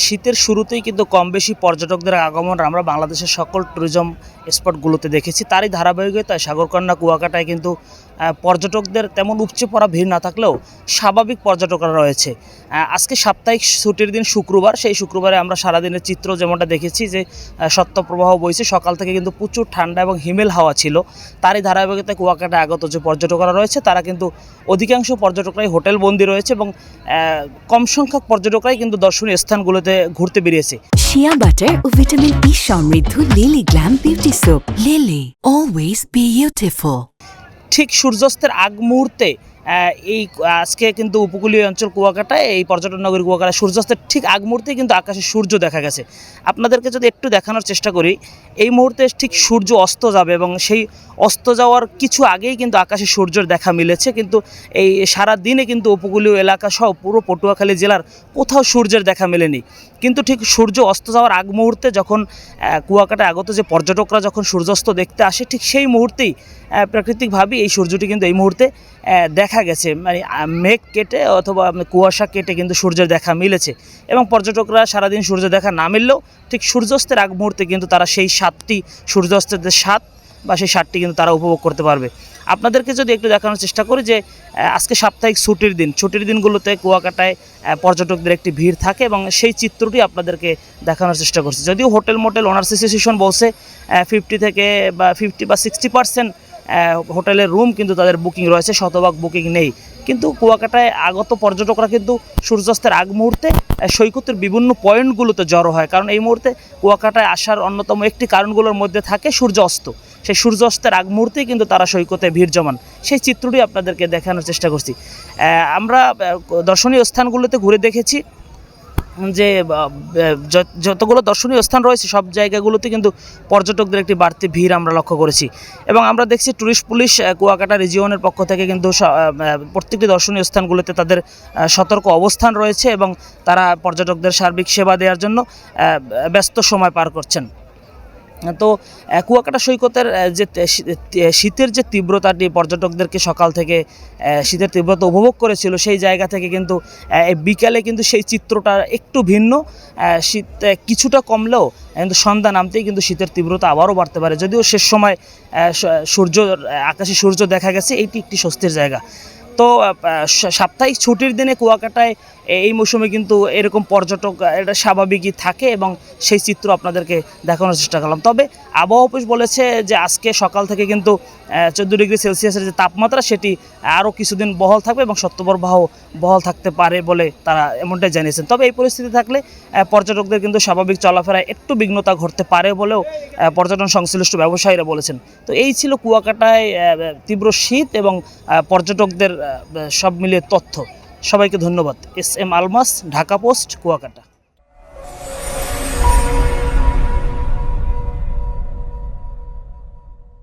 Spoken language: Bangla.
শীতের শুরুতেই কিন্তু কম বেশি পর্যটকদের আগমন আমরা বাংলাদেশের সকল ট্যুরিজম স্পটগুলোতে দেখেছি। তারই ধারাবাহিকতায় সাগরকন্যা কুয়াকাটায় কিন্তু পর্যটকদের তেমন উপচে পড়া ভিড় না থাকলেও স্বাভাবিক পর্যটকরা রয়েছে। আজকে সাপ্তাহিক ছুটির দিন শুক্রবার, সেই শুক্রবারে আমরা সারাদিনের চিত্র যেমনটা দেখেছি যে শৈত্যপ্রবাহ বইছে, সকাল থেকে কিন্তু প্রচুর ঠান্ডা এবং হিমেল হাওয়া ছিল। তারই ধারাবাহিকতায় কুয়াকাটায় আগত যে পর্যটকরা রয়েছে তারা কিন্তু অধিকাংশ পর্যটকরাই হোটেলবন্দি রয়েছে এবং কম সংখ্যক পর্যটকরাই কিন্তু দর্শনীয় স্থানগুলোতে ঘুরতে বেরিয়েছে। শিয়া বাটার ও ভিটামিন ই সমৃদ্ধ lily glam beauty soap. Lily, always beautiful. ঠিক সূর্যাস্তের আগ মুহূর্তে এই আজকে কিন্তু উপকূলীয় অঞ্চল কুয়াকাটায়, এই পর্যটন নগরী কুয়াকাটায় সূর্যাস্তের ঠিক আগ মুহূর্তে কিন্তু আকাশে সূর্য দেখা গেছে। আপনাদেরকে যদি একটু দেখানোর চেষ্টা করি, এই মুহূর্তে ঠিক সূর্য অস্ত যাবে এবং সেই অস্ত যাওয়ার কিছু আগেই কিন্তু আকাশে সূর্যের দেখা মিলেছে। কিন্তু এই সারা দিনে কিন্তু উপকূলীয় এলাকা সহ পুরো পটুয়াখালী জেলার কোথাও সূর্যের দেখা মেলেনি। কিন্তু ঠিক সূর্য অস্ত যাওয়ার আগ মুহূর্তে যখন কুয়াকাটায় আগত যে পর্যটকরা যখন সূর্যাস্ত দেখতে আসে, ঠিক সেই মুহূর্তেই প্রাকৃতিকভাবেই এই সূর্যটি কিন্তু এই মুহূর্তে দেখা গেছে। মানে মেঘ কেটে অথবা কুয়াশা কেটে কিন্তু সূর্যের দেখা মিলেছে এবং পর্যটকরা সারাদিন সূর্য দেখা না মিললেও ঠিক সূর্যাস্তের আগ মুহূর্তে কিন্তু তারা সেই স্বাদটি, সূর্যাস্তের যে স্বাদ বা সেই স্বাদটি কিন্তু তারা উপভোগ করতে পারবে। আপনাদেরকে যদি একটু দেখানোর চেষ্টা করি যে আজকে সাপ্তাহিক ছুটির দিনগুলোতে কুয়াকাটায় পর্যটকদের একটি ভিড় থাকে এবং সেই চিত্রটি আপনাদেরকে দেখানোর চেষ্টা করছি। যদিও হোটেল মোটেল ওনার্স অ্যাসোসিয়েশন বলছে 50 বা 60% হোটেলের রুম কিন্তু তাদের বুকিং রয়েছে, শতভাগ বুকিং নেই। কিন্তু কুয়াকাটায় আগত পর্যটকরা কিন্তু সূর্যাস্তের আগ মুহূর্তে সৈকতের বিভিন্ন পয়েন্টগুলোতে জড়ো হয়, কারণ এই মুহূর্তে কুয়াকাটায় আসার অন্যতম একটি কারণগুলোর মধ্যে থাকে সূর্যাস্ত। সেই সূর্যাস্তের আগ মুহূর্তেই কিন্তু তারা সৈকতে ভিড় জমান। সেই চিত্রটি আপনাদেরকে দেখানোর চেষ্টা করছি। আমরা দর্শনীয় স্থানগুলোতে ঘুরে দেখেছি যে যতগুলো দর্শনীয় স্থান রয়েছে সব জায়গাগুলোতে কিন্তু পর্যটকদের একটি বাড়তি ভিড় আমরা লক্ষ্য করেছি এবং আমরা দেখছি ট্যুরিস্ট পুলিশ কুয়াকাটা রিজিয়নের পক্ষ থেকে কিন্তু প্রত্যেকটি দর্শনীয় স্থানগুলোতে তাদের সতর্ক অবস্থান রয়েছে এবং তারা পর্যটকদের সার্বিক সেবা দেওয়ার জন্য ব্যস্ত সময় পার করছেন। তো কুয়াকাটা সৈকতের যে শীতের যে তীব্রতাটি পর্যটকদেরকে সকাল থেকে শীতের তীব্রতা উপভোগ করেছিল, সেই জায়গা থেকে কিন্তু বিকালে কিন্তু সেই চিত্রটা একটু ভিন্ন। শীত কিছুটা কমলেও কিন্তু সন্ধ্যা নামতেই কিন্তু শীতের তীব্রতা আবারও বাড়তে পারে। যদিও শেষ সময় আকাশে সূর্য দেখা গেছে, এইটি একটি স্বস্তির জায়গা। তো সাপ্তাহিক ছুটির দিনে কুয়াকাটায় এই মৌসুমে কিন্তু এরকম পর্যটক এটা স্বাভাবিকই থাকে এবং সেই চিত্র আপনাদেরকে দেখানোর চেষ্টা করলাম। তবে আবহাওয়া অফিস বলেছে যে আজকে সকাল থেকে কিন্তু 14 ডিগ্রি সেলসিয়াসের যে তাপমাত্রা সেটি আরও কিছুদিন বহাল থাকবে এবং শৈত্যপ্রবাহ বহাল থাকতে পারে বলে তারা এমনটাই জানিয়েছেন। তবে এই পরিস্থিতি থাকলে পর্যটকদের কিন্তু স্বাভাবিক চলাফেরায় একটু বিঘ্নতা ঘটতে পারে বলেও পর্যটন সংশ্লিষ্ট ব্যবসায়ীরা বলেছেন। তো এই ছিল কুয়াকাটায় তীব্র শীত এবং পর্যটকদের সব মিলিয়ে তথ্য। সবাইকে ধন্যবাদ। S M Almas, Dhaka post, Kuakata.